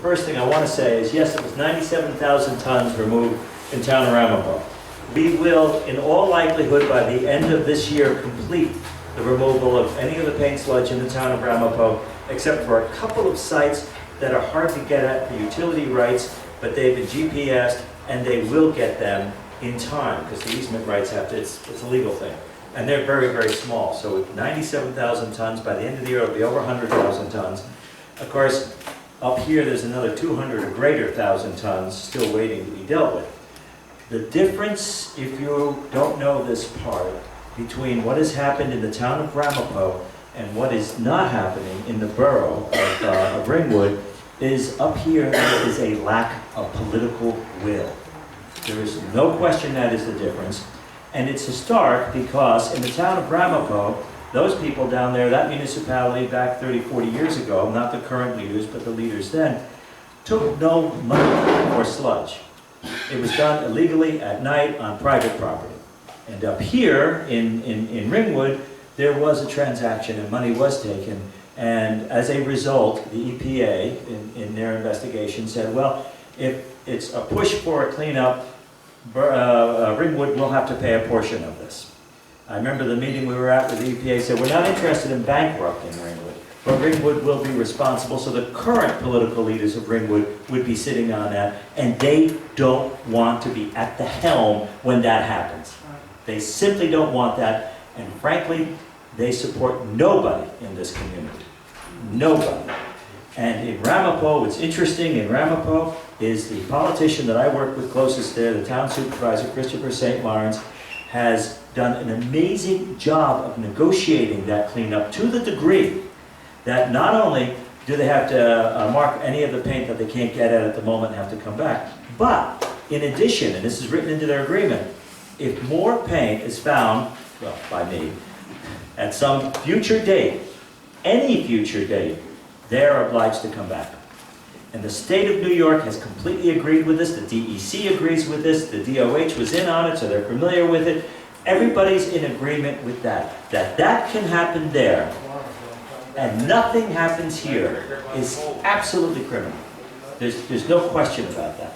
first thing I want to say is, yes, it was 97,000 tons removed in town of Ramapo. We will, in all likelihood, by the end of this year, complete the removal of any of the paint sludge in the town of Ramapo, except for a couple of sites that are hard to get at for utility rights, but they've been GPSed, and they will get them in time, because the easement rights have to, it's a legal thing. And they're very, very small. So 97,000 tons, by the end of the year, it'll be over 100,000 tons. Of course, up here, there's another 200 or greater thousand tons still waiting to be dealt with. The difference, if you don't know this part, between what has happened in the town of Ramapo and what is not happening in the borough of Ringwood is up here there is a lack of political will. There is no question that is the difference. And it's historic because in the town of Ramapo, those people down there, that municipality back 30, 40 years ago, not the current leaders, but the leaders then, took no money for sludge. It was done illegally at night on private property. And up here in Ringwood, there was a transaction and money was taken. And as a result, the EPA, in their investigation, said, well, if it's a push for a cleanup, Ringwood will have to pay a portion of this. I remember the meeting we were at with the EPA said, we're not interested in bankrupting Ringwood, but Ringwood will be responsible. So the current political leaders of Ringwood would be sitting on that, and they don't want to be at the helm when that happens. They simply don't want that, and frankly, they support nobody in this community. Nobody. And in Ramapo, what's interesting in Ramapo is the politician that I work with closest there, the town supervisor, Christopher St. Lawrence, has done an amazing job of negotiating that cleanup to the degree that not only do they have to mark any of the paint that they can't get at the moment and have to come back, but in addition, and this is written into their agreement, if more paint is found, well, by me, at some future date, any future date, they're obliged to come back. And the state of New York has completely agreed with this, the DEC agrees with this, the DOH was in on it, so they're familiar with it. Everybody's in agreement with that. That can happen there, and nothing happens here is absolutely criminal. There's no question about that.